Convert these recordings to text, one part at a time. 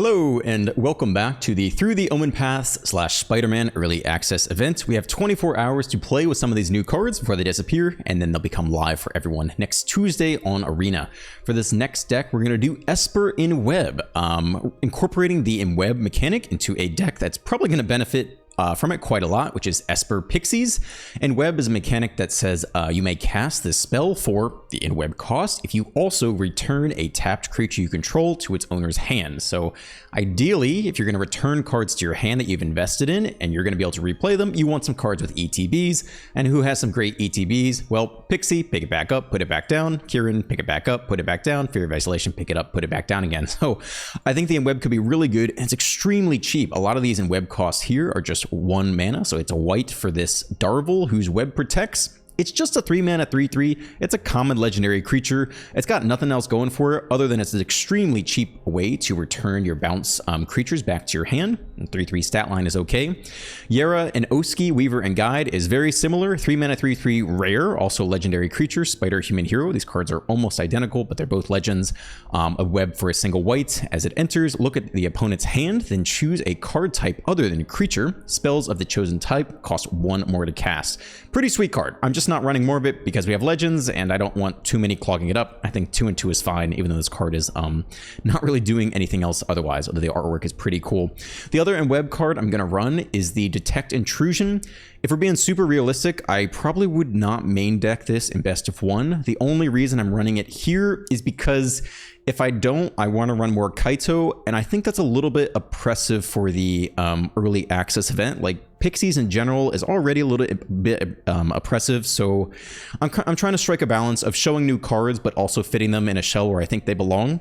Hello and welcome back to the Through the Omenpaths / Spider-Man Early Access event. We have 24 hours to play with some of these new cards before they disappear, and then they'll become live for everyone next Tuesday on Arena. For this next deck, we're going to do Esper Enweb, incorporating the Enweb mechanic into a deck that's probably going to benefit from it quite a lot, which is Esper Pixies. Enweb is a mechanic that says you may cast this spell for the Enweb cost if you also return a tapped creature you control to its owner's hand. So ideally, if you're going to return cards to your hand that you've invested in and you're going to be able to replay them, you want some cards with ETBs. And who has some great ETBs? Well, Pixie, pick it back up, put it back down. Kieran, pick it back up, put it back down. Fear of Isolation, pick it up, put it back down again. So I think the Enweb could be really good, and it's extremely cheap. A lot of these Enweb costs here are just 1 mana, so it's a white for this Darvel, whose web protects. It's just a 3 mana 3/3. It's a common legendary creature. It's got nothing else going for it other than it's an extremely cheap way to return your bounce creatures back to your hand. 3/3 stat line is okay. Yera and Oski, Weaver and Guide is very similar. 3 mana 3/3 rare, also legendary creature, Spider Human Hero. These cards are almost identical, but they're both legends. A web for a single white. As it enters, look at the opponent's hand, then choose a card type other than creature. Spells of the chosen type cost 1 more to cast. Pretty sweet card. I'm just not running more of it because we have legends and I don't want too many clogging it up. I think 2 and 2 is fine, even though this card is not really doing anything else otherwise, although the artwork is pretty cool. The other Enweb card I'm going to run is the Detect Intrusion. If we're being super realistic, I probably would not main deck this in best of 1. The only reason I'm running it here is because if I don't, I want to run more Kaito, and I think that's a little bit oppressive for the early access event. Like, Pixies in general is already a little bit oppressive, so I'm trying to strike a balance of showing new cards, but also fitting them in a shell where I think they belong.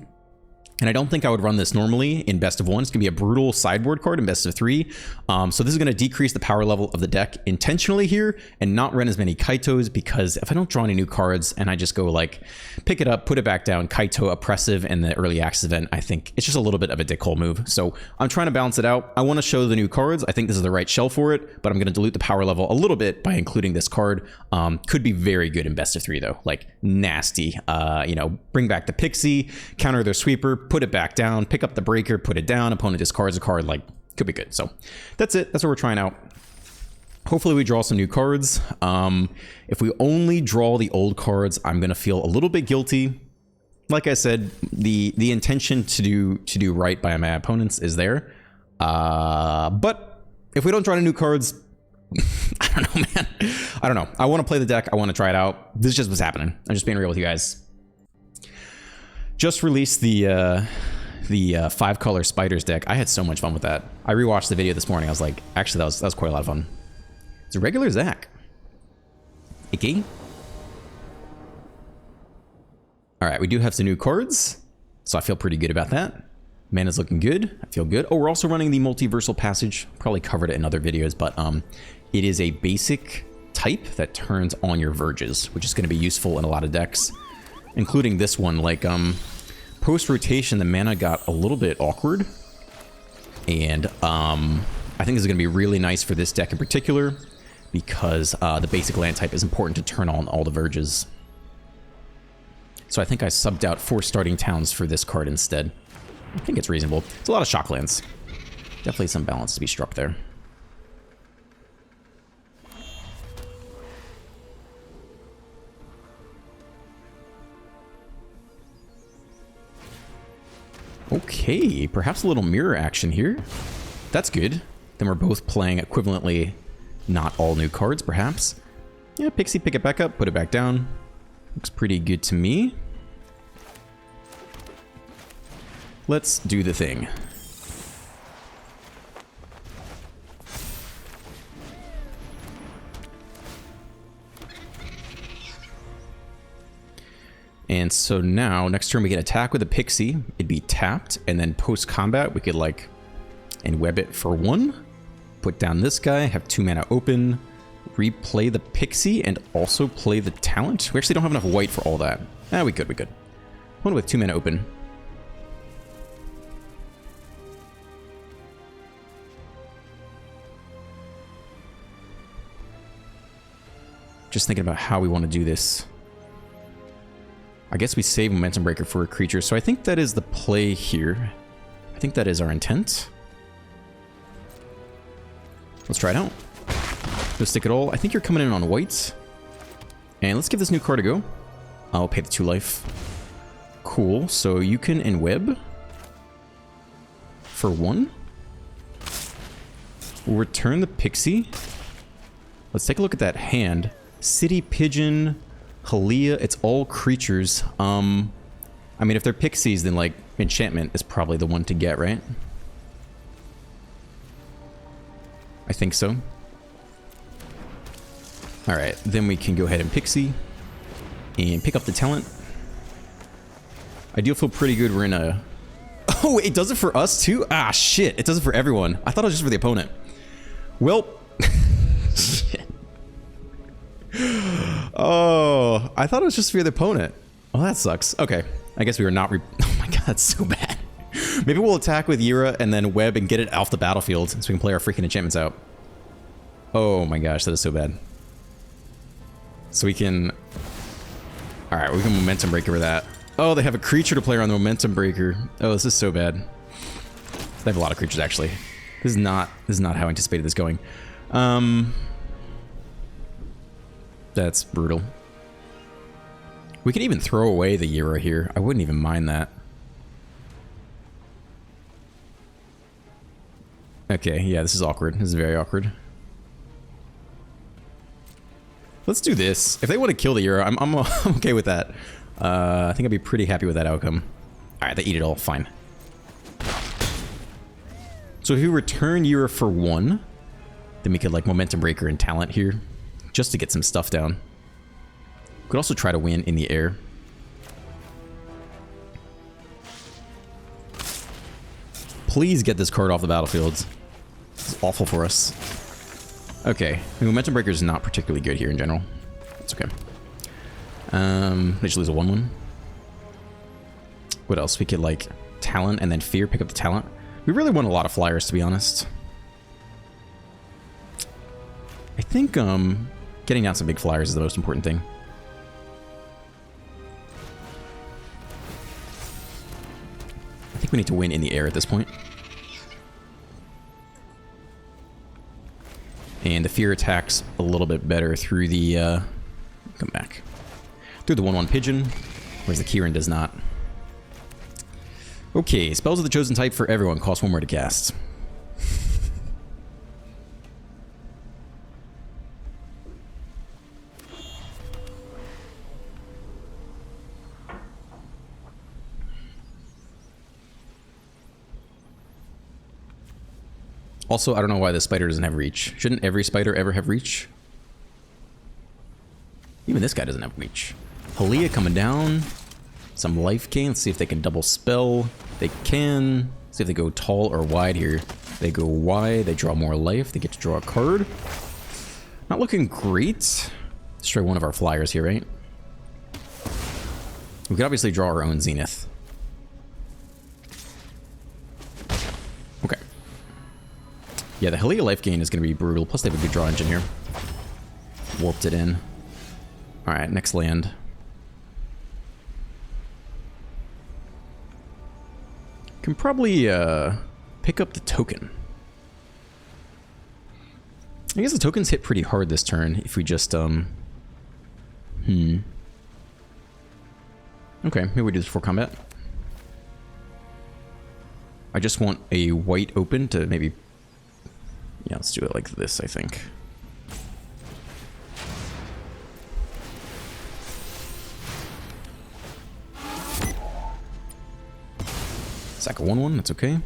And I don't think I would run this normally in best of 1. It's going to be a brutal sideboard card in best of 3. So this is going to decrease the power level of the deck intentionally here and not run as many Kaitos, because if I don't draw any new cards and I just go like pick it up, put it back down, Kaito oppressive in the early access event, I think it's just a little bit of a dickhole move. So I'm trying to balance it out. I want to show the new cards. I think this is the right shell for it, but I'm going to dilute the power level a little bit by including this card. Could be very good in best of 3 though, like nasty. You know, bring back the Pixie, counter their sweeper, put it back down, pick up the breaker, put it down, opponent discards a card, like, could be good. So that's it. That's what we're trying out. Hopefully we draw some new cards. If we only draw the old cards, I'm going to feel a little bit guilty. Like I said, the intention to do right by my opponents is there. But if we don't draw any new cards, I don't know, man. I don't know. I want to play the deck. I want to try it out. This is just what's happening. I'm just being real with you guys. Just released the 5-color spiders deck. I had so much fun with that. I rewatched the video this morning. I was like, actually, that was quite a lot of fun. It's a regular Zach. Icky. All right, we do have some new cards, so I feel pretty good about that. Mana's looking good. I feel good. Oh, we're also running the multiversal passage. Probably covered it in other videos, but it is a basic type that turns on your verges, which is going to be useful in a lot of decks, including this one. Like, post-rotation, the mana got a little bit awkward, and I think this is going to be really nice for this deck in particular, because the basic land type is important to turn on all the verges. So I think I subbed out 4 starting towns for this card instead. I think it's reasonable. It's a lot of shock lands. Definitely some balance to be struck there. Okay, perhaps a little mirror action here. That's good. Then we're both playing equivalently not all new cards, perhaps. Yeah, Pixie, pick it back up, put it back down. Looks pretty good to me. Let's do the thing. And so now, next turn we can attack with a Pixie. It'd be tapped, and then post-combat we could, like, Enweb it for 1. Put down this guy, have 2 mana open, replay the Pixie, and also play the talent. We actually don't have enough white for all that. Ah, we could. One with 2 mana open. Just thinking about how we want to do this. I guess we save Momentum Breaker for a creature, so I think that is the play here. I think that is our intent. Let's try it out. Go stick it all. I think you're coming in on white. And let's give this new card a go. I'll pay the 2 life. Cool. So you can Enweb for 1. We'll return the pixie. Let's take a look at that hand. City Pigeon, Halia, it's all creatures. I mean, if they're pixies, then like enchantment is probably the one to get, right? I think so. Alright, then we can go ahead and pixie and pick up the talent. I do feel pretty good we're in a... Oh, it does it for us too? Ah, shit. It does it for everyone. I thought it was just for the opponent. Well... Shit. Oh, I thought it was just for the opponent. Oh, that sucks. Okay. I guess we were not... Oh my god, that's so bad. Maybe we'll attack with Yira and then web and get it off the battlefield so we can play our freaking enchantments out. Oh my gosh, that is so bad. So we can... Alright, we can momentum breaker with that. Oh, they have a creature to play around the momentum breaker. Oh, this is so bad. They have a lot of creatures, actually. This is not how I anticipated this going. That's brutal. We could even throw away the Yira here. I wouldn't even mind that. Okay, yeah, this is awkward. This is very awkward. Let's do this. If they want to kill the Yira, I'm okay with that. I think I'd be pretty happy with that outcome. Alright, they eat it all. Fine. So if you return Yira for 1, then we could like momentum breaker and talent here, just to get some stuff down. We could also try to win in the air. Please get this card off the battlefield. This is awful for us. Okay, the momentum breaker is not particularly good here in general. It's okay. They just lose a 1/1. What else? We could like talent and then fear, pick up the talent. We really want a lot of flyers, to be honest. I think getting down some big flyers is the most important thing. I think we need to win in the air at this point. And the fear attacks a little bit better through the come back. Through the 1/1 pigeon, whereas the Kieran does not. Okay, spells of the chosen type for everyone cost 1 more to cast. Also, I don't know why this spider doesn't have reach. Shouldn't every spider ever have reach? Even this guy doesn't have reach. Halia coming down. Some life gain. Let's see if they can double spell. They can. See if they go tall or wide here. They go wide. They draw more life. They get to draw a card. Not looking great. Destroy one of our flyers here, right? We could obviously draw our own Zenith. Okay. Yeah, the Halia life gain is going to be brutal. Plus they have a good draw engine here. Warped it in. Alright, next land. Can probably pick up the token. I guess the tokens hit pretty hard this turn if we just Okay, maybe we do this before combat. I just want a white open to maybe... Yeah, let's do it like this, I think. Sack a 1/1, that's okay.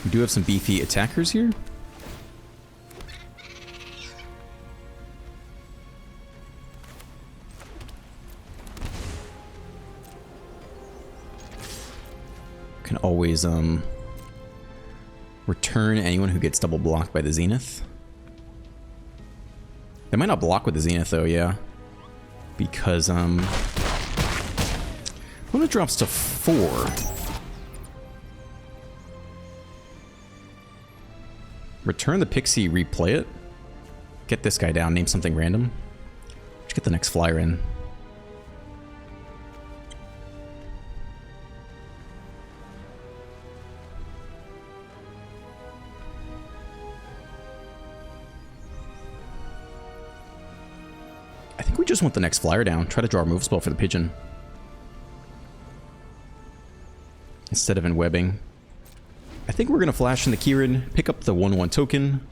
We do have some beefy attackers here. Can always return anyone who gets double blocked by the Zenith. They might not block with the Zenith though, yeah. Because when it drops to 4, return the pixie, replay it, get this guy down, name something random, just get the next flyer in. we just want the next flyer down. Try to draw a move spell for the pigeon. Instead of enwebbing. I think we're going to flash in the Kieran, pick up the 1/1 token.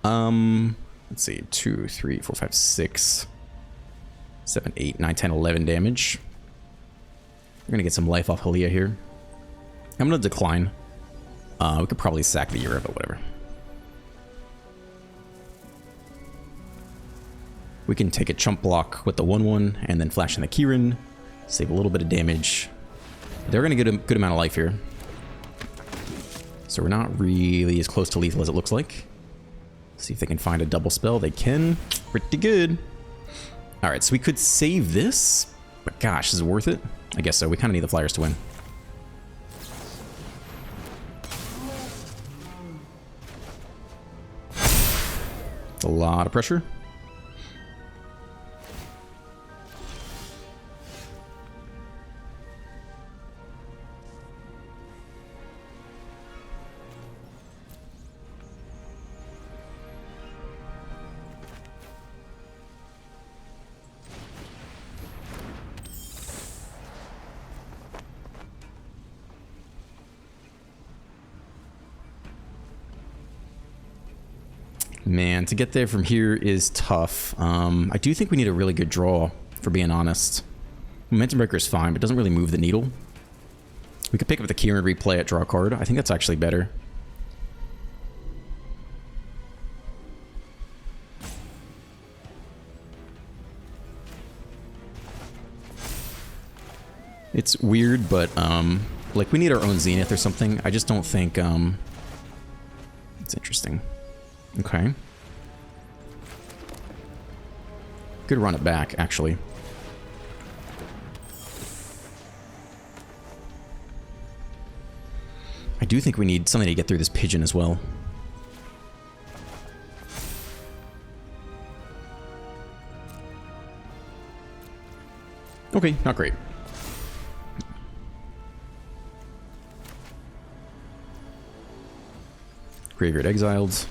Let's see. 2, 3, 4, 5, 6, 7, 8, 9, 10, 11 damage. We're going to get some life off Halia here. I'm going to decline. We could probably sack the Europe, but whatever. We can take a chump block with the 1/1 and then flash in the Kieran. Save a little bit of damage. They're going to get a good amount of life here. So we're not really as close to lethal as it looks like. See if they can find a double spell. They can. Pretty good. Alright, so we could save this. But gosh, is it worth it? I guess so. We kind of need the flyers to win. It's a lot of pressure. Man, to get there from here is tough. I do think we need a really good draw, for being honest. Momentum Breaker is fine, but it doesn't really move the needle. We could pick up the Kieran, replay it, draw a card. I think that's actually better. It's weird, but like we need our own Zenith or something. I just don't think it's interesting. Okay. Could run it back, actually. I do think we need something to get through this pigeon as well. Okay, not great. Graveyard exiled.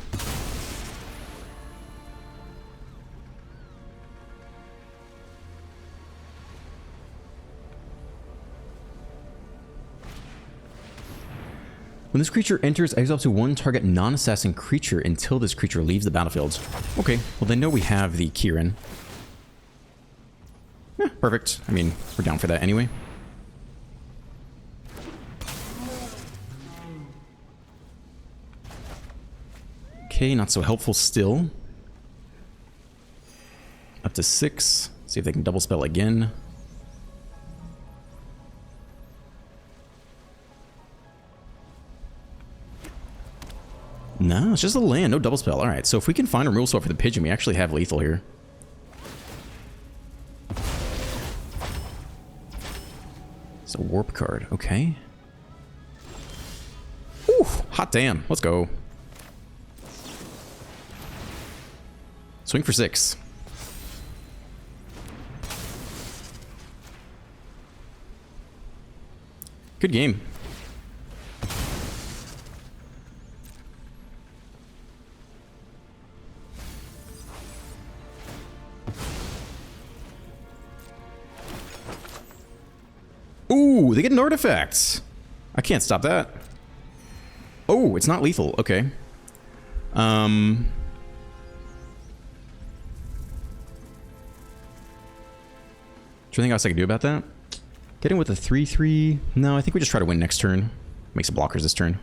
When this creature enters, exile to one target non-assassin creature until this creature leaves the battlefield. Okay, well they know we have the Kieran. Yeah, perfect. I mean, we're down for that anyway. Okay, not so helpful still. Up to 6. See if they can double spell again. No, it's just a land, no double spell. Alright, so if we can find a removal spell for the pigeon, we actually have lethal here. It's a warp card, okay. Ooh, hot damn, let's go. Swing for 6. Good game. Ooh, they get an artifact. I can't stop that. Oh, it's not lethal. Okay. Is there anything else I can do about that? Getting with a 3/3. No, I think we just try to win next turn. Make some blockers this turn.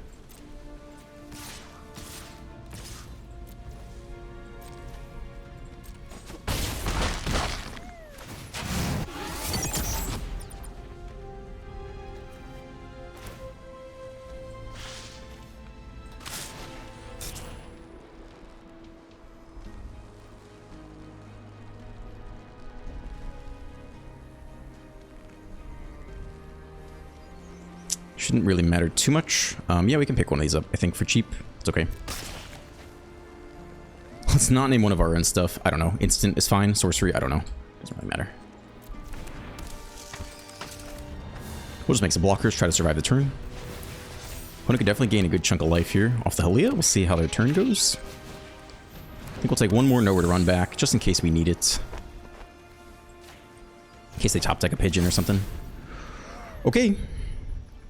Shouldn't really matter too much. Yeah, we can pick one of these up, I think, for cheap. It's okay. Let's not name one of our own stuff. I don't know. Instant is fine. Sorcery, I don't know. Doesn't really matter. We'll just make some blockers, try to survive the turn. Opponent could definitely gain a good chunk of life here off the Halia. We'll see how their turn goes. I think we'll take one more nowhere to run back, just in case we need it. case they top deck a pigeon or something. Okay.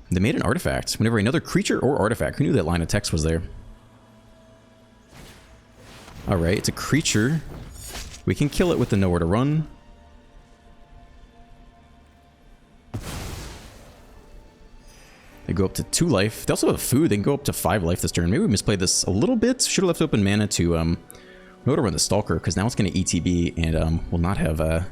They made an artifact. Whenever another creature or artifact. Who knew that line of text was there? Alright, it's a creature. We can kill it with the nowhere to run. They go up to 2 life. They also have food. They can go up to 5 life this turn. Maybe we misplayed this a little bit. Should have left open mana to nowhere to run the Stalker, because now it's going to ETB and will not have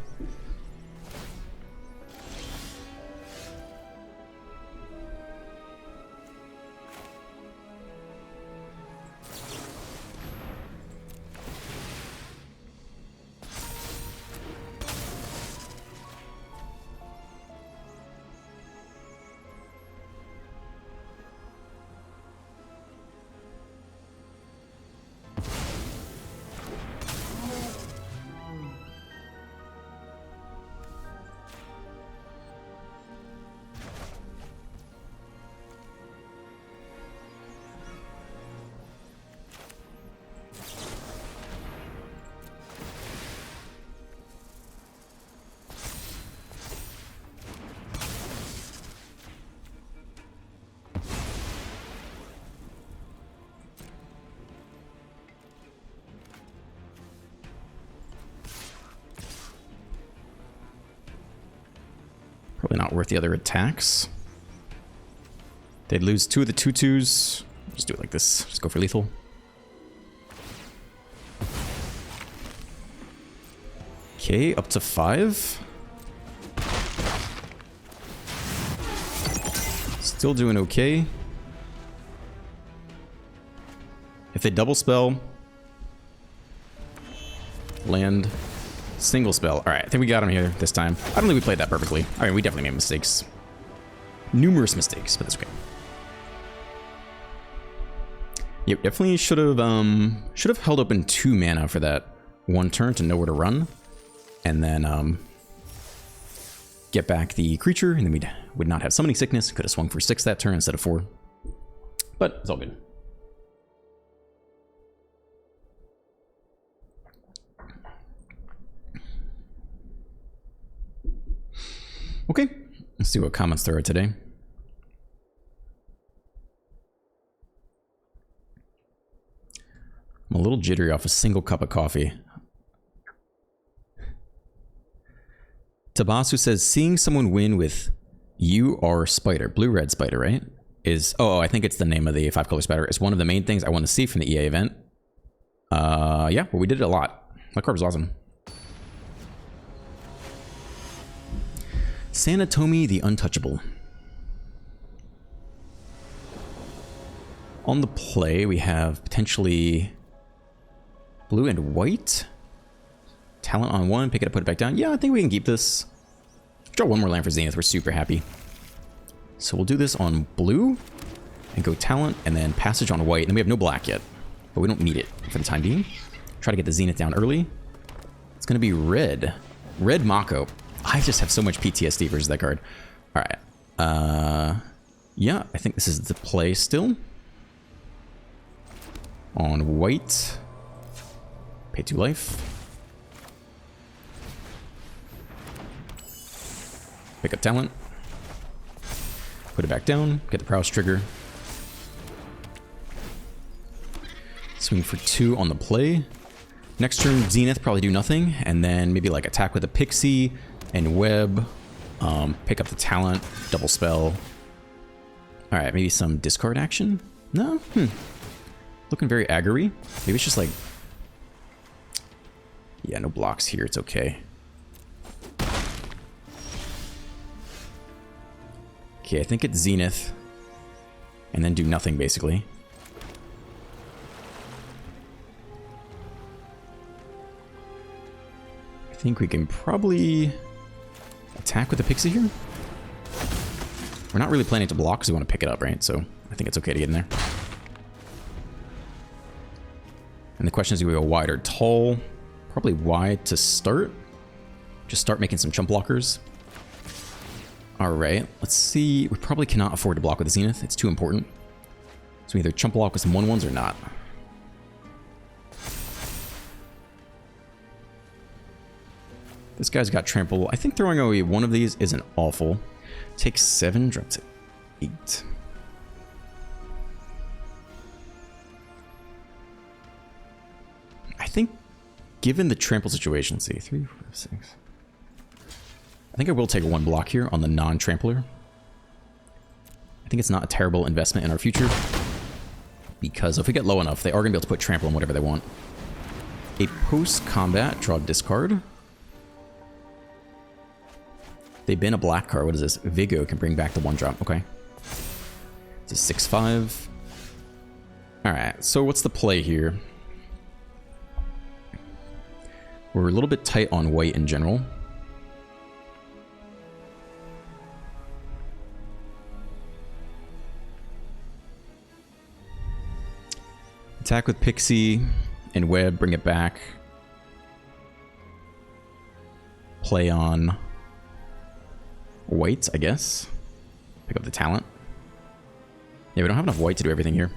probably not worth the other attacks. They'd lose 2 of the 2/2s. Just do it like this. Just go for lethal. Okay, up to 5. Still doing okay. If they double spell, land, single spell. Alright, I think we got him here this time. I don't think we played that perfectly. I mean, we definitely made mistakes. Numerous mistakes, but that's okay. Yep, definitely should have held open 2 mana for that 1 turn to know where to run. And then get back the creature, and then we would not have summoning sickness. Could have swung for 6 that turn instead of 4. But it's all good. Okay, let's see what comments there are today. I'm a little jittery off a single cup of coffee. Tabasu says, seeing someone win with "You Are Spider," blue-red spider, right? Is, oh, I think it's the name of the 5-color spider. It's one of the main things I want to see from the EA event. Yeah, well, we did it a lot. That card was awesome. Sanatomi the Untouchable. On the play, we have potentially blue and white. Talent on 1, pick it up, put it back down. Yeah, I think we can keep this. Draw 1 more land for Zenith. We're super happy. So we'll do this on blue and go talent and then passage on white. And then we have no black yet, but we don't need it for the time being. Try to get the Zenith down early. It's going to be red. Red Mako. I just have so much PTSD versus that card. All right. Yeah, I think this is the play still. On white. Pay 2 life. Pick up talent. Put it back down. Get the prowess trigger. Swing for 2 on the play. Next turn, Zenith probably do nothing. And then maybe like attack with a pixie and web. Pick up the talent. Double spell. Alright, maybe some discard action? No? Looking very aggro-y. Maybe it's just like... Yeah, no blocks here. It's okay. Okay, I think it's Zenith. And then do nothing, basically. I think we can probably attack with the pixie here. We're not really planning to block because we want to pick it up, right? So I think it's okay to get in there. And the question is, do we go wide or tall? Probably wide to start. Just start making some chump blockers. Alright, let's see. We probably cannot afford to block with the Zenith. It's too important. So we either chump block with some 1/1s or not. This guy's got trample. I think throwing away one of these isn't awful. Take 7, drop to 8. I think, given the trample situation, let's see, 3, 4, 6. I think I will take 1 block here on the non-trampler. I think it's not a terrible investment in our future, because if we get low enough, they are going to be able to put trample on whatever they want. A post-combat, draw discard. They bin a black card. What is this? Vigo can bring back the 1-drop. Okay. It's a 6/5. Alright, so what's the play here? We're a little bit tight on white in general. Attack with Pixie and Web, bring it back. Play on white, I guess. Pick up the talent. Yeah, we don't have enough white to do everything here.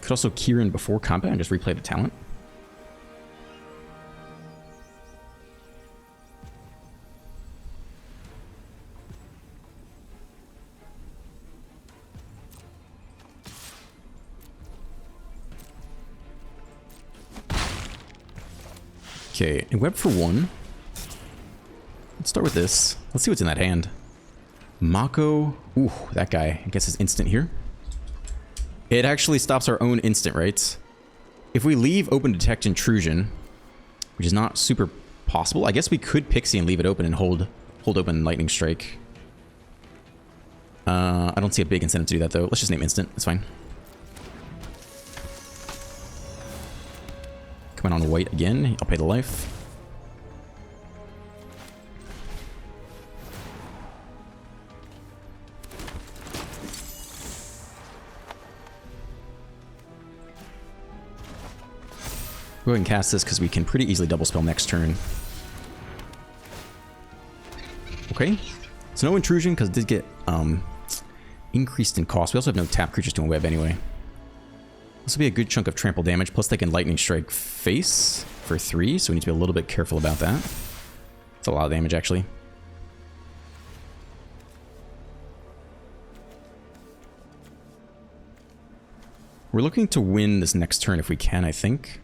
Could also Kieran before combat and just replay the talent. Okay, and web for 1. Let's start with this. Let's see what's in that hand. Mako. Ooh, that guy. I guess is instant here. It actually stops our own instant, right? If we leave open detect intrusion, which is not super possible, I guess we could Pixie and leave it open and hold open Lightning Strike. I don't see a big incentive to do that though. Let's just name instant. That's fine. Coming on white again. I'll pay the life. Go ahead and cast this because we can pretty easily double spell next turn. Okay. So no intrusion because it did get increased in cost. We also have no tap creatures doing web anyway. This will be a good chunk of trample damage. Plus they can Lightning Strike face for 3, so we need to be a little bit careful about that. It's a lot of damage actually. We're looking to win this next turn if we can, I think.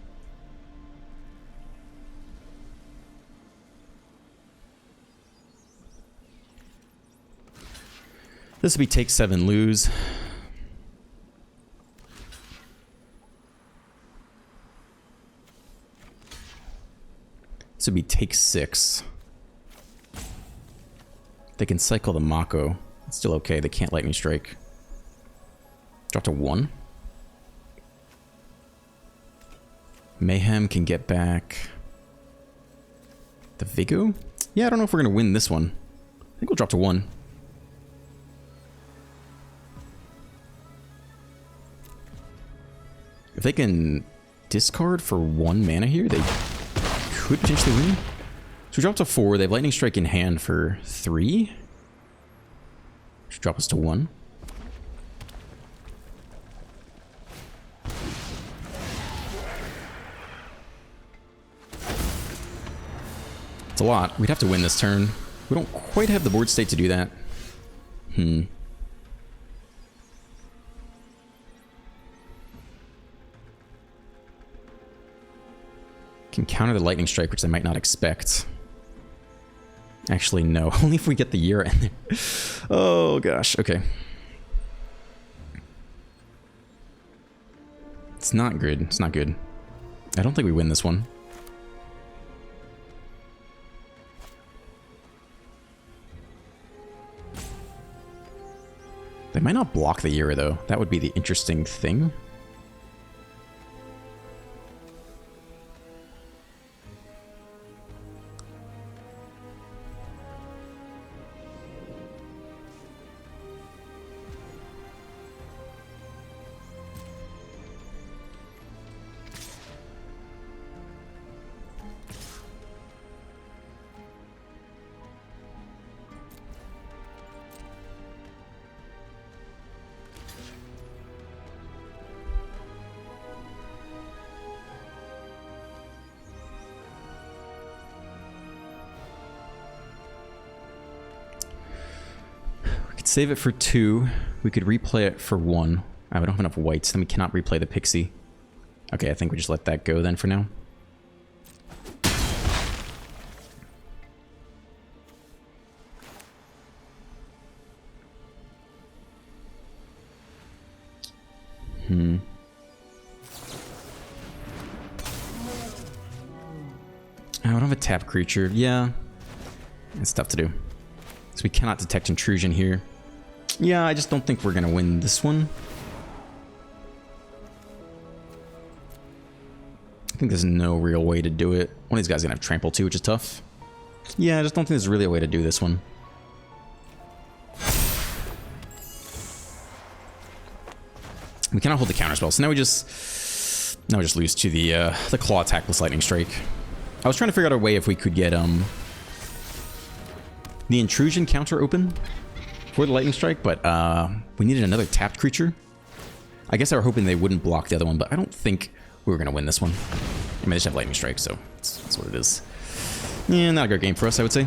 This would be take 7, lose. This would be take 6. They can cycle the Mako. It's still okay. They can't Lightning Strike. Drop to 1. Mayhem can get back the Vigo. Yeah, I don't know if we're going to win this one. I think we'll drop to 1. If they can discard for 1 mana here, they could potentially win. So we drop to 4. They have Lightning Strike in hand for 3. Should drop us to 1. It's a lot. We'd have to win this turn. We don't quite have the board state to do that. Can counter the Lightning Strike, which they might not expect. Actually, no. Only if we get the year in there. Oh, gosh. Okay. It's not good. It's not good. I don't think we win this one. They might not block the Yura, though. That would be the interesting thing. save it for 2. We could replay it for 1. We don't have enough whites, then we cannot replay the pixie. Okay, I think we just let that go then for now. I don't have a tap creature. Yeah. It's tough to do. So we cannot detect intrusion here. Yeah, I just don't think we're going to win this one. I think there's no real way to do it. One of these guys is going to have trample too, which is tough. Yeah, I just don't think there's really a way to do this one. We cannot hold the counter spell, so now we just lose to the claw attack plus lightning strike. I was trying to figure out a way if we could get the intrusion counter open for the lightning strike, but we needed another tapped creature. I guess I were hoping they wouldn't block the other one, but I don't think we were going to win this one. I mean, they just have lightning strike, so that's what it is. Yeah, not a great game for us, I would say.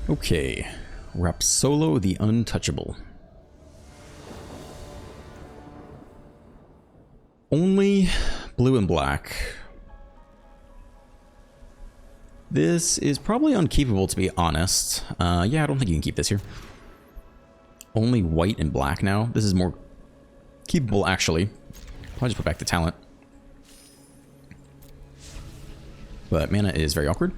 Okay, Rapsolo the Untouchable. Only blue and black. This is probably unkeepable, to be honest. Yeah, I don't think you can keep this here. Only white and black now. This is more keepable, actually. I'll just put back the talent. But mana is very awkward.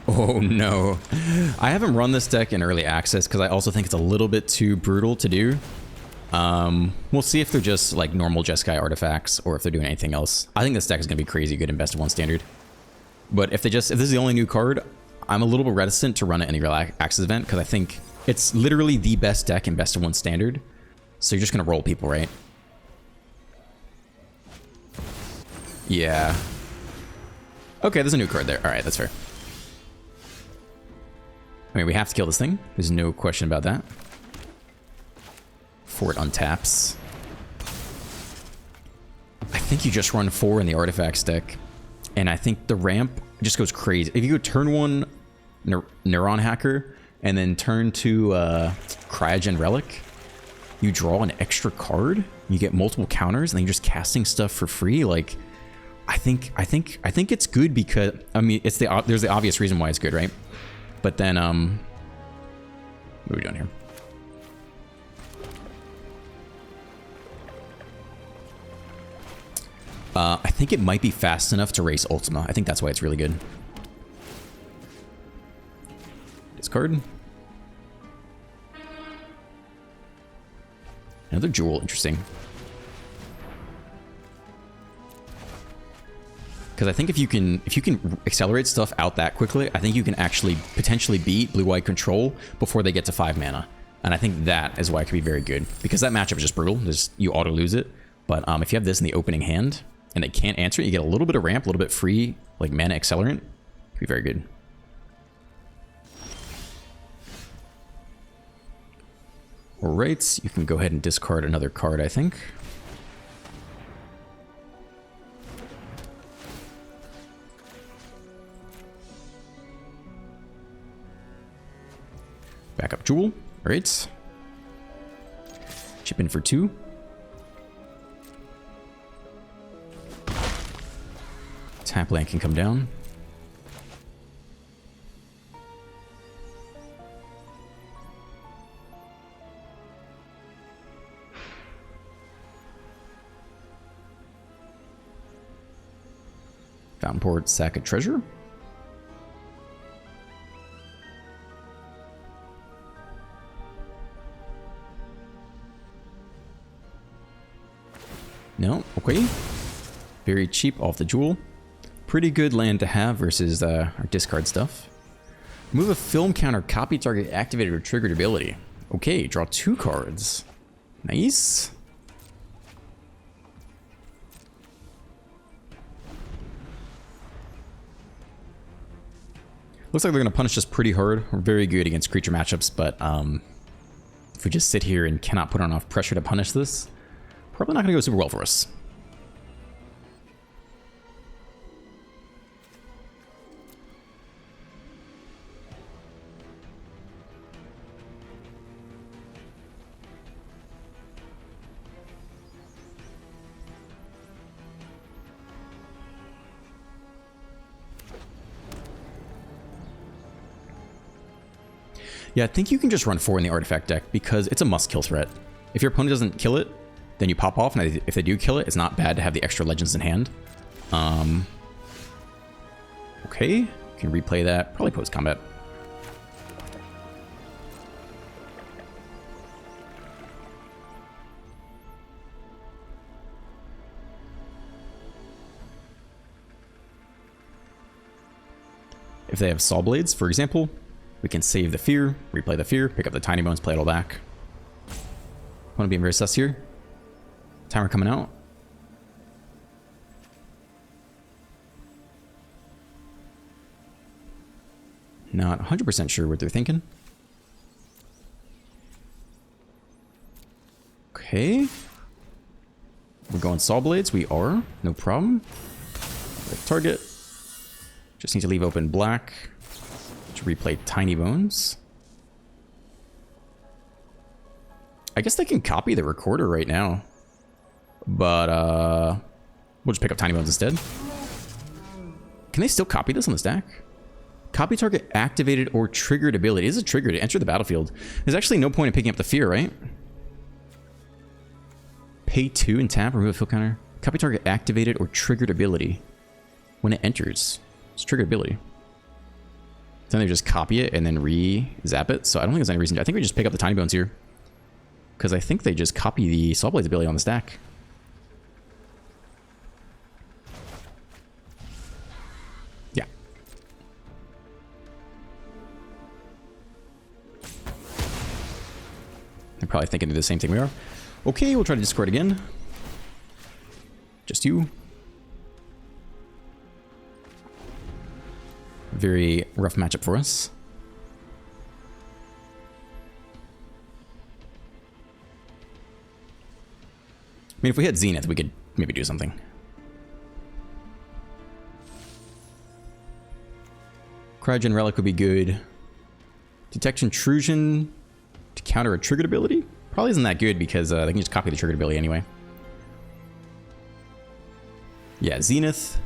Oh no. I haven't run this deck in early access because I also think it's a little bit too brutal to do. We'll see if they're just like normal Jeskai artifacts or if they're doing anything else. I think this deck is going to be crazy good in best of 1 standard. But if this is the only new card, I'm a little bit reticent to run it in a early access event because I think it's literally the best deck in best of 1 standard. So you're just going to roll people, right? Yeah. Okay, there's a new card there. All right, that's fair. I mean, we have to kill this thing. There's no question about that. Before it untaps. I think you just run 4 in the artifacts deck. And I think the ramp just goes crazy. If you go turn 1 Neuron Hacker and then turn 2 Cryogen Relic, you draw an extra card. You get multiple counters and then you're just casting stuff for free. Like, I think it's good because, I mean, there's the obvious reason why it's good, right? But then, what are we doing here? I think it might be fast enough to race Ultima. I think that's why it's really good. Discard. Another Jewel, interesting. Because I think if you can accelerate stuff out that quickly, I think you can actually potentially beat blue-white control before they get to 5 mana. And I think that is why it could be very good. Because that matchup is just brutal. You auto lose it. But if you have this in the opening hand and they can't answer it, you get a little bit of ramp, a little bit free, like mana accelerant. It could be very good. Alright, you can go ahead and discard another card, I think. Backup Jewel. Alright. Chip in for 2. Tap land can come down. Fountainport, sack a treasure. No, okay. Very cheap off the jewel. Pretty good land to have versus our discard stuff. Move a film counter, copy target, activated or triggered ability. Okay, draw 2 cards. Nice. Looks like they're going to punish us pretty hard. We're very good against creature matchups, but if we just sit here and cannot put on enough pressure to punish this, probably not going to go super well for us. Yeah, I think you can just run 4 in the artifact deck because it's a must-kill threat. If your opponent doesn't kill it, then you pop off, and if they do kill it, it's not bad to have the extra legends in hand. Okay, you can replay that, probably post-combat. If they have Saw Blades, for example, we can save the fear, replay the fear, pick up the tiny bones, play it all back. Want to be very sus here. Timer coming out. Not 100% sure what they're thinking. Okay. We're going Saw Blades. We are. No problem. Target. Just need to leave open black. To replay Tiny Bones. I guess they can copy the recorder right now. But, we'll just pick up Tiny Bones instead. Can they still copy this on the stack? Copy target activated or triggered ability. This is a trigger to enter the battlefield. There's actually no point in picking up the fear, right? Pay 2 and tap, remove a field counter. Copy target activated or triggered ability. When it enters. It's triggered ability. Then they just copy it and then re-zap it. So I don't think there's any reason to. I think we just pick up the Tiny Bones here. Because I think they just copy the Saw Blades ability on the stack. Yeah. They're probably thinking the same thing we are. Okay, we'll try to discard again. Just you. Very rough matchup for us. I mean, if we had Zenith, we could maybe do something. Cryogen Relic would be good. Detect Intrusion to counter a triggered ability? Probably isn't that good because they can just copy the triggered ability anyway. Yeah, Zenith.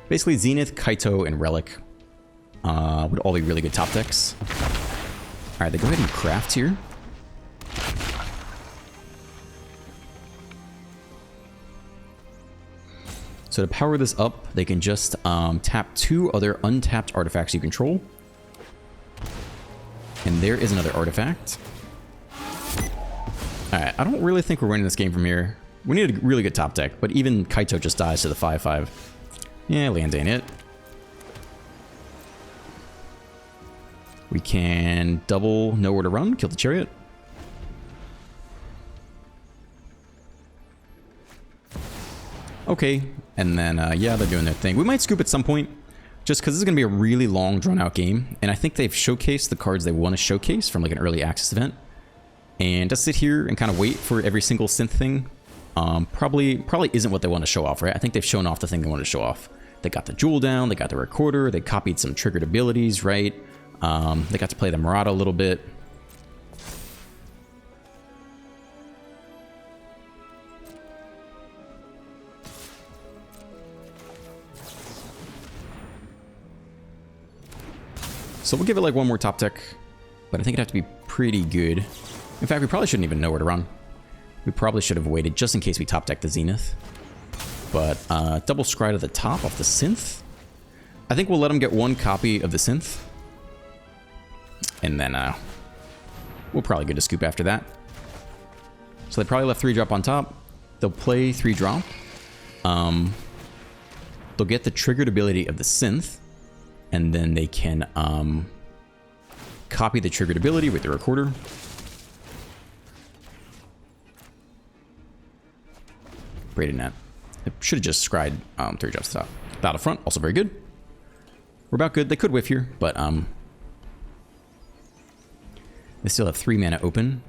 Basically Zenith, Kaito, and Relic. Would all be really good top decks. Alright, they go ahead and craft here. So to power this up, they can just tap 2 other untapped artifacts you control. And there is another artifact. Alright, I don't really think we're winning this game from here. We need a really good top deck, but even Kaito just dies to the 5/5. Yeah, land ain't it. We can double Nowhere to Run, kill the Chariot. Okay, and then, yeah, they're doing their thing. We might scoop at some point, just because this is going to be a really long, drawn-out game. And I think they've showcased the cards they want to showcase from, like, an early access event. And to sit here and kind of wait for every single synth thing, probably isn't what they want to show off, right? I think they've shown off the thing they want to show off. They got the Jewel down, they got the Recorder, they copied some triggered abilities, right? They got to play the Murata a little bit. So we'll give it like one more top deck, but I think it'd have to be pretty good. In fact, we probably shouldn't even know where to run. We probably should have waited just in case we top deck the Zenith. But double scry to the top off the Synth. I think we'll let them get one copy of the Synth. And then we'll probably get a scoop after that. So they probably left 3-drop on top. they'll play 3-drop. They'll get the triggered ability of the synth, and then they can copy the triggered ability with the recorder. Braided Net. I should have just scried 3-drops to top. Battlefront, also very good. We're about good. They could whiff here, but they still have 3 mana open.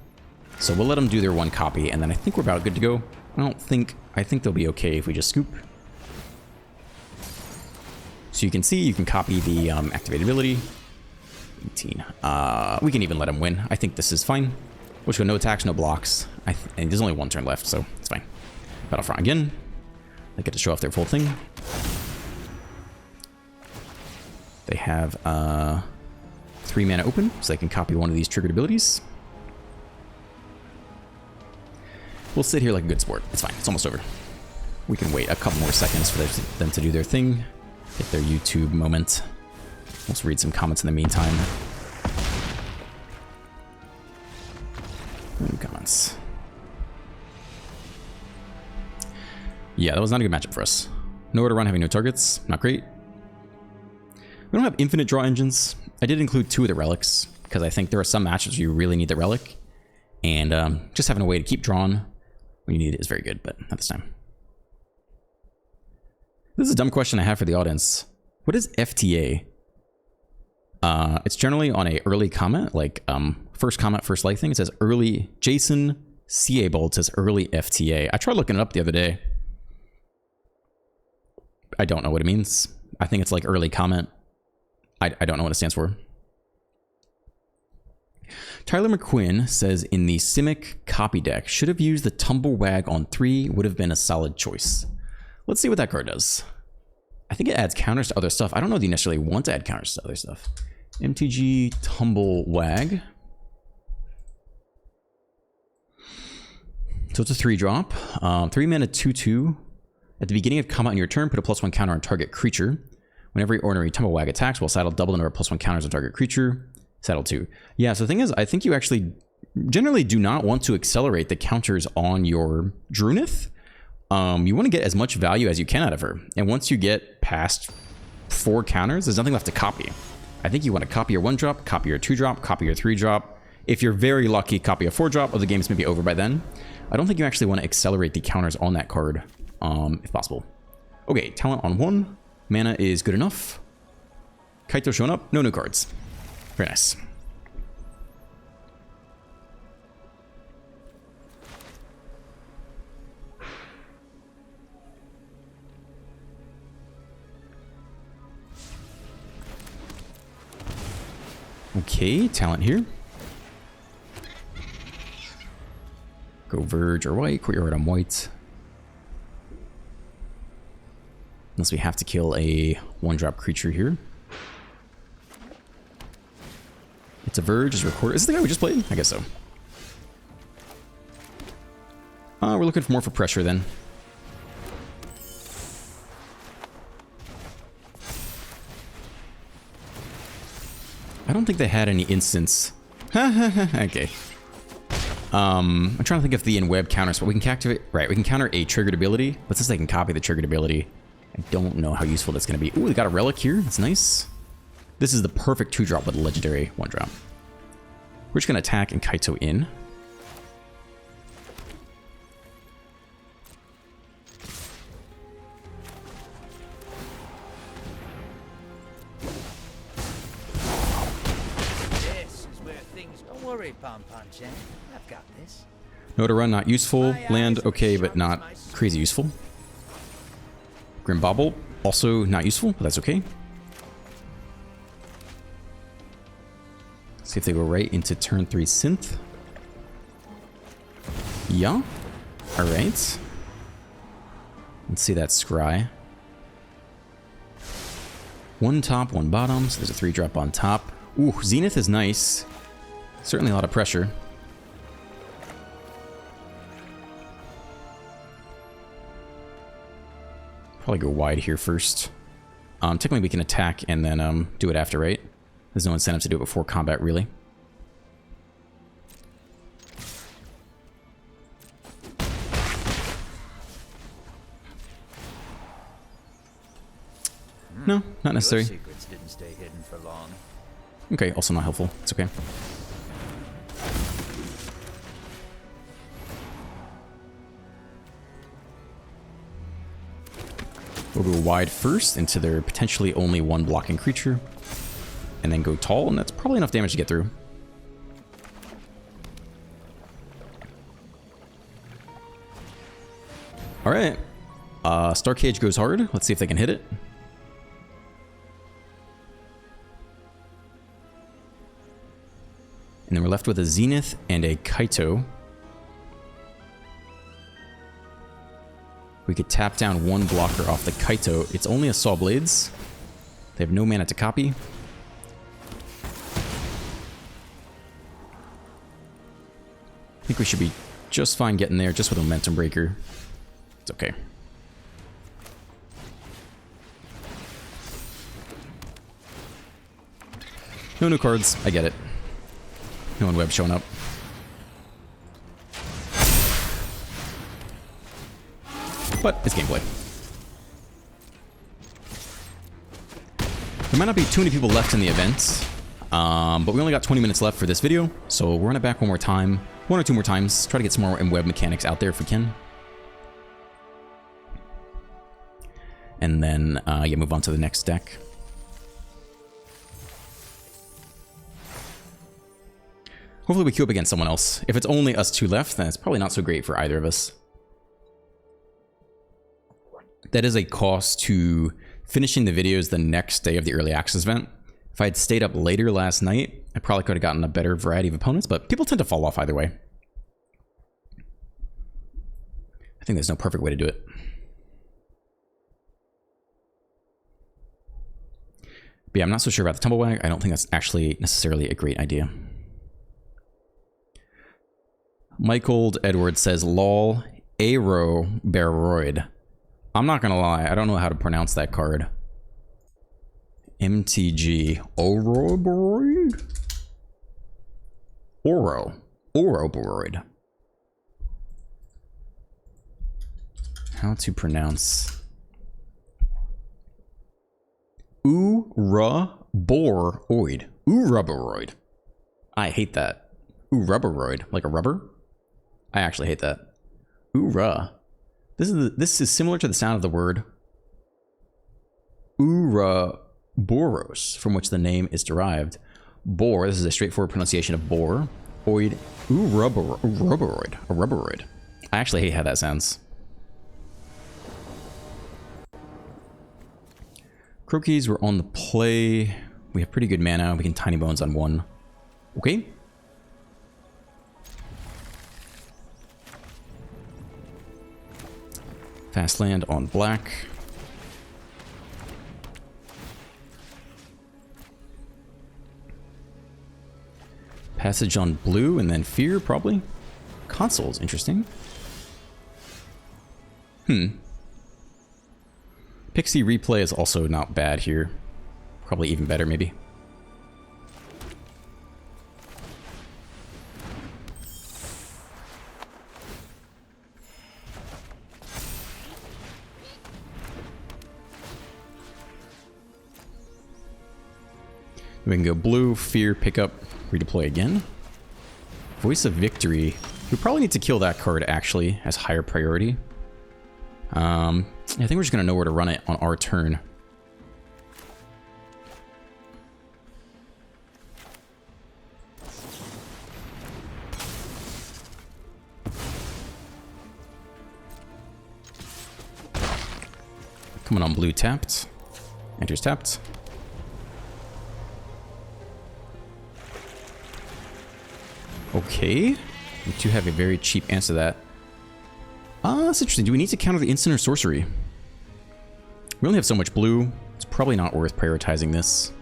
So we'll let them do their 1 copy, and then I think we're about good to go. I think they'll be okay if we just scoop. So you can see, you can copy the activated ability. 18. We can even let them win. I think this is fine. Which one? No attacks, no blocks. And there's only 1 turn left, so it's fine. Battlefront again. They get to show off their full thing. They have 3 mana open, so they can copy one of these triggered abilities. We'll sit here like a good sport. It's fine. It's almost over. We can wait a couple more seconds for them to do their thing. Get their YouTube moment. Let's read some comments in the meantime. Comments. Yeah, that was not a good matchup for us. Nowhere to run, having no targets. Not great. We don't have infinite draw engines. I did include 2 of the relics, because I think there are some matchups where you really need the relic. And just having a way to keep drawn when you need it is very good, but not this time. This is a dumb question I have for the audience. What is FTA? It's generally on a early comment, like first comment, first like thing. It says early. Jason Bold says early FTA. I tried looking it up the other day. I don't know what it means. I think it's like early comment. I don't know what it stands for. Tyler McQuinn says in the Simic copy deck, should have used the Tumblewag on 3, would have been a solid choice. Let's see what that card does. I think it adds counters to other stuff. I don't know if you necessarily want to add counters to other stuff. MTG Tumblewag. So it's a 3-drop. 3 mana 2/2. At the beginning of combat on your turn, put a +1 counter on target creature. Whenever your ordinary Tumblewag attacks, will saddle double the number of +1 counters on target creature. Saddle 2. Yeah, so the thing is, I think you actually generally do not want to accelerate the counters on your Drunith. You want to get as much value as you can out of her. And once you get past 4 counters, there's nothing left to copy. I think you want to copy your 1-drop, copy your 2-drop, copy your 3-drop. If you're very lucky, copy a 4-drop, or the game's maybe over by then. I don't think you actually want to accelerate the counters on that card, if possible. Okay, talent on 1. Mana is good enough. Kaito showing up. No new cards. Very nice. Okay, talent here. Go Verge or white, Courtyard on white. Unless we have to kill a 1-drop creature here. It's a Verge, is recorded. Is this the guy we just played? I guess so. We're looking for more for pressure then. I don't think they had any instants. Okay. I'm trying to think if the Enweb counters, but we can activate. Right, we can counter a triggered ability, but since they can copy the triggered ability, I don't know how useful that's going to be. Ooh, we got a relic here. That's nice. This is the perfect 2-drop with a legendary 1-drop. We're just going to attack and Kaito in. This is where things don't worry, Pom-Pom-Chan. I've got this. No to run, not useful. Land, okay, but not crazy useful. Grim Bobble, also not useful, but that's okay. See if they go right into turn 3 synth. Yeah. Alright. Let's see that scry. 1 top, 1 bottom, so there's a 3-drop on top. Ooh, Zenith is nice. Certainly a lot of pressure. Probably go wide here first. Technically we can attack and then do it after, right? There's no incentive to do it before combat, really. No, not Your necessary. secrets didn't stay hidden for long. Okay, also not helpful. It's okay. We'll go wide first into their potentially only one blocking creature. And then go tall, and that's probably enough damage to get through. Alright. Star Cage goes hard. Let's see if they can hit it. And then we're left with a Zenith and a Kaito. We could tap down one blocker off the Kaito. It's only a Saw Blades. They have no mana to copy. I think we should be just fine getting there, just with a Momentum Breaker. It's okay. No new cards. I get it. No Enweb showing up. But it's gameplay. There might not be too many people left in the event, but we only got 20 minutes left for this video, so we'll run it back one more time. One or two more times. Try to get some more Enweb mechanics out there if we can. And then, yeah, move on to the next deck. Hopefully we queue up against someone else. If it's only us two left, then it's probably not so great for either of us. That is a cost to finishing the videos the next day of the early access event. If I had stayed up later last night, I probably could have gotten a better variety of opponents, but people tend to fall off either way. I think there's no perfect way to do it. But yeah, I'm not so sure about the Tumblewag. I don't think that's actually necessarily a great idea. Michael Edwards says, lol, Aeroberoid. I'm not gonna lie, I don't know how to pronounce that card. MTG. Oroberoid? Oroberoid. How to pronounce... Uruboroid. Uruboroid. I hate that. Uruboroid. Like a rubber? I actually hate that. Ura. This is similar to the sound of the word Ouroboros, from which the name is derived. Boar, this is a straightforward pronunciation of boar. Oid, Uruboroid. A rubberoid. I actually hate how that sounds. Croakies, we're on the play. We have pretty good mana. We can Tiny Bones on one. Okay. Fast land on black. Passage on blue, and then Fear, probably. Console's interesting. Pixie Replay is also not bad here. Probably even better, maybe. We can go blue, Fear, pick up, redeploy again. Voice of Victory. We probably need to kill that card, actually, as higher priority. I think we're just going to know where to run it on our turn. Coming on blue tapped. Enters tapped. Okay. We do have a very cheap answer to that. That's interesting. Do we need to counter the instant or sorcery? We only have so much blue. It's probably not worth prioritizing this.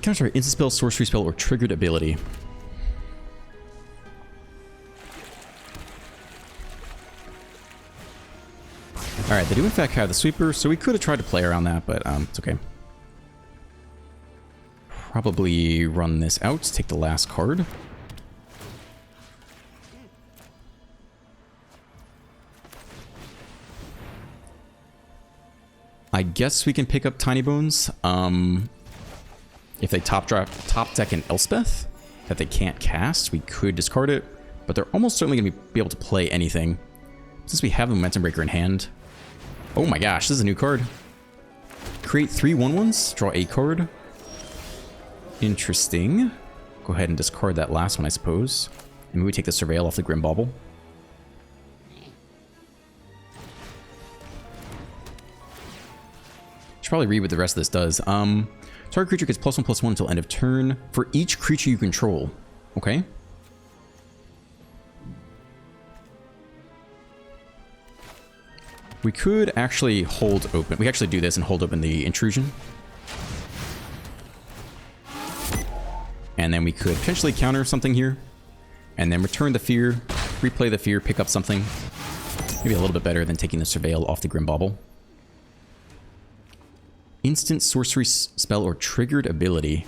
Counter instant spell, sorcery spell, or triggered ability. Alright, they do in fact have the sweeper, so we could have tried to play around that, but it's okay. Probably run this out, take the last card. I guess we can pick up Tiny Bones. If they top deck an Elspeth that they can't cast, we could discard it, but they're almost certainly going to be able to play anything. Since we have the Momentum Breaker in hand. Oh my gosh, this is a new card. Create 3 1/1s, draw a card. Interesting. Go ahead and discard that last one, I suppose. And maybe we take the Surveil off the Grim Bauble. Should probably read what the rest of this does. Target creature gets +1/+1 until end of turn for each creature you control. Okay. We could actually hold open. We actually do this and hold open the Intrusion. And then we could potentially counter something here. And then return the Fear, replay the Fear, pick up something. Maybe a little bit better than taking the Surveil off the Grim Bauble. Instant sorcery spell or triggered ability.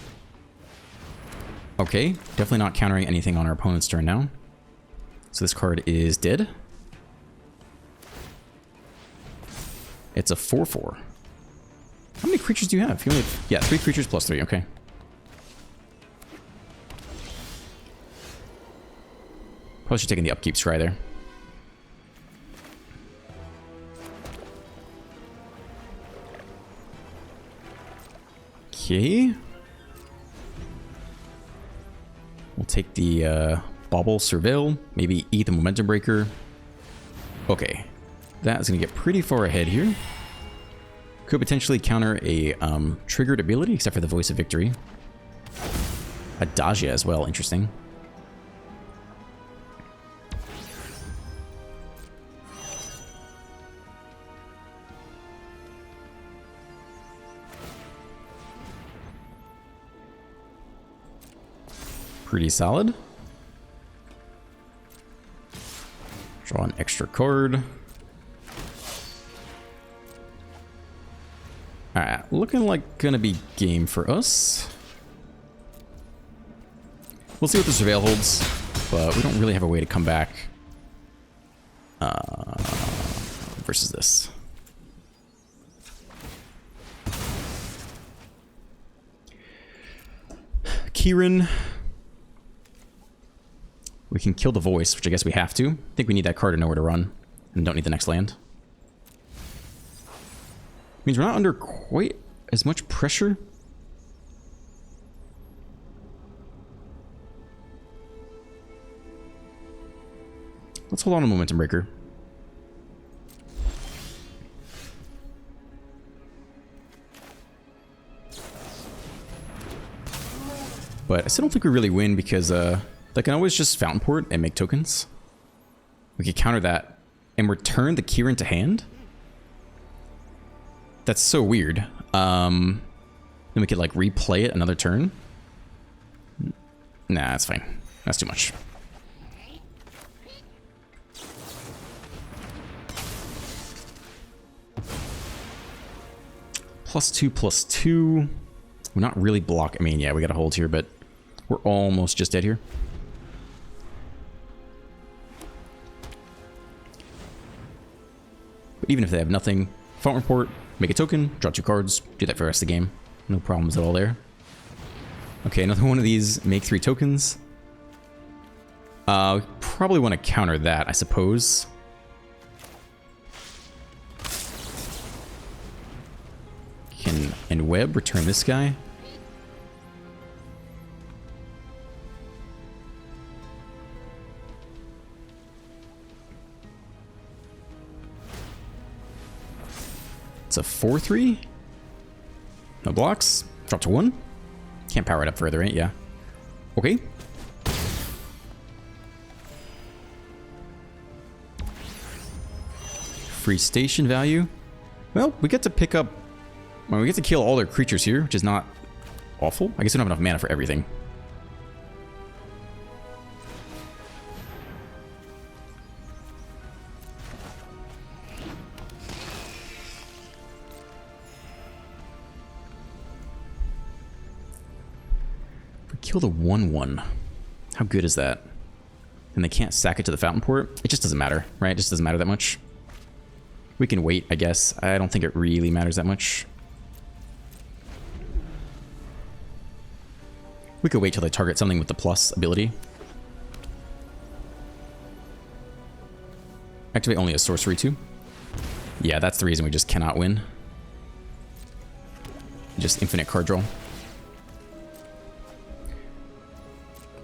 Okay, definitely not countering anything on our opponent's turn now. So this card is dead. It's a 4/4. How many creatures do you have? You only have, yeah, 3 creatures plus 3, okay. Probably should take in the upkeep scry there. Okay. We'll take the Bauble Surveil, maybe eat the Momentum Breaker. Okay. That is going to get pretty far ahead here. Could potentially counter a triggered ability, except for the Voice of Victory. Adagia as well, interesting. Pretty solid. Draw an extra card. Alright, looking like gonna be game for us. We'll see what the Surveil holds, but we don't really have a way to come back versus this. Kieran. We can kill the Voice, which I guess we have to. I think we need that card to know where to run, and don't need the next land. Means we're not under quite as much pressure. Let's hold on to Momentum Breaker. But I still don't think we really win because they can always just Fountain Port and make tokens. We could counter that and return the Kieran to hand. That's so weird. Then we could like replay it another turn. Nah, that's fine. That's too much. +2/+2. We're not really block. I mean, yeah, we got to hold here, but we're almost just dead here. But even if they have nothing, Fountain Report, make a token, draw 2 cards, do that for the rest of the game. No problems at all there. Okay, another one of these, make 3 tokens. Probably want to counter that, I suppose. Can Enweb return this guy? It's a 4/3. No blocks. Drop to 1. Can't power it up further, right? Yeah. Okay. Free station value. Well, we get to pick up... Well, we get to kill all their creatures here, which is not awful. I guess we don't have enough mana for everything. kill the 1/1. How good is that? And they can't sack it to the fountain port. It just doesn't matter, right? It just doesn't matter that much. We can wait, I guess. I don't think it really matters that much. We could wait till they target something with the plus ability. Activate only a sorcery too. Yeah, that's the reason we just cannot win. Just infinite card draw.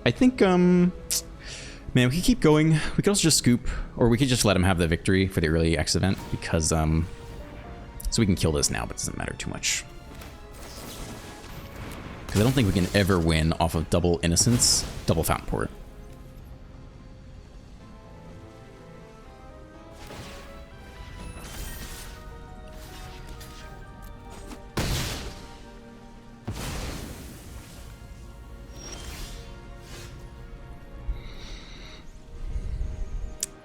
I think, man, we could keep going. We could also just scoop, or we could just let him have the victory for the early X event, because, so we can kill this now, but it doesn't matter too much. Because I don't think we can ever win off of double Innocence, double Fountain Port.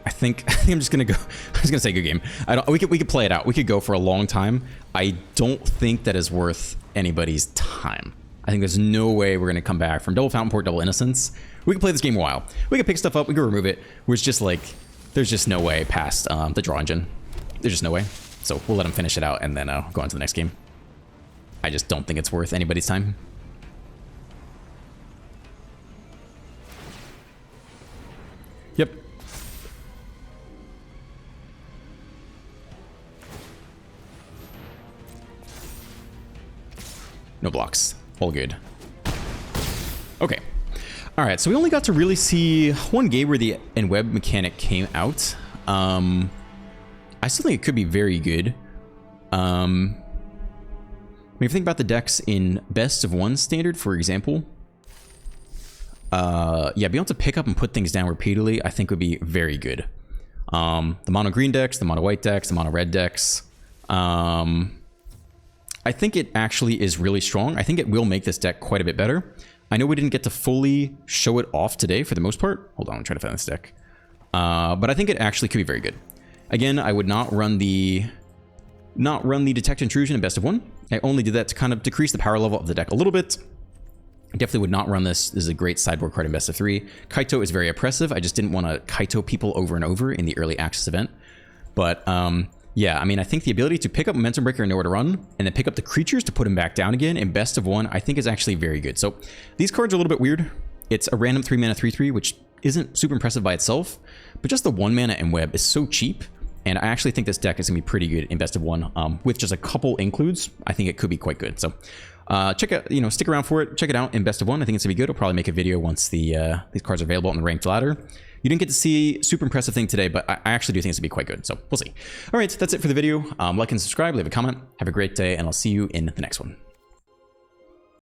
I think I'm just gonna go. I was gonna say good game. We could play it out. We could go for a long time. I don't think that is worth anybody's time. I think there's no way we're gonna come back from double Fountain Port, double Innocence. We could play this game a while. We could pick stuff up. We could remove it. We're just like, there's just no way past the draw engine. There's just no way. So we'll let him finish it out and then go on to the next game. I just don't think it's worth anybody's time. Yep. No blocks. All good. Okay. All right, so we only got to really see one game where the Enweb mechanic came out. I still think it could be very good. I mean, if you think about the decks in best of one standard, for example, yeah, being able to pick up and put things down repeatedly, I think would be very good. The mono green decks, the mono white decks, the mono red decks. I think it actually is really strong. I think it will make this deck quite a bit better. I know we didn't get to fully show it off today for the most part. Hold on, I'm trying to find this deck. But I think it actually could be very good. Again, I would not run the Detect Intrusion in best of one. I only did that to kind of decrease the power level of the deck a little bit. I definitely would not run this. This is a great sideboard card in best of three. Kaito is very oppressive. I just didn't want to Kaito people over and over in the early access event. But yeah, I mean, I think the ability to pick up Momentum Breaker and know where to run, and then pick up the creatures to put him back down again in best of one, I think is actually very good. So these cards are a little bit weird. It's a random 3-mana 3/3, which isn't super impressive by itself, but just the 1-mana Enweb is so cheap, and I actually think this deck is going to be pretty good in best of one. With just a couple includes, I think it could be quite good. So check out, stick around for it. Check it out in best of one. I think it's going to be good. I'll probably make a video once these cards are available on the ranked ladder. You didn't get to see super impressive thing today, but I actually do think it's going to be quite good. So we'll see. All right, that's it for the video. Like and subscribe, leave a comment. Have a great day, and I'll see you in the next one.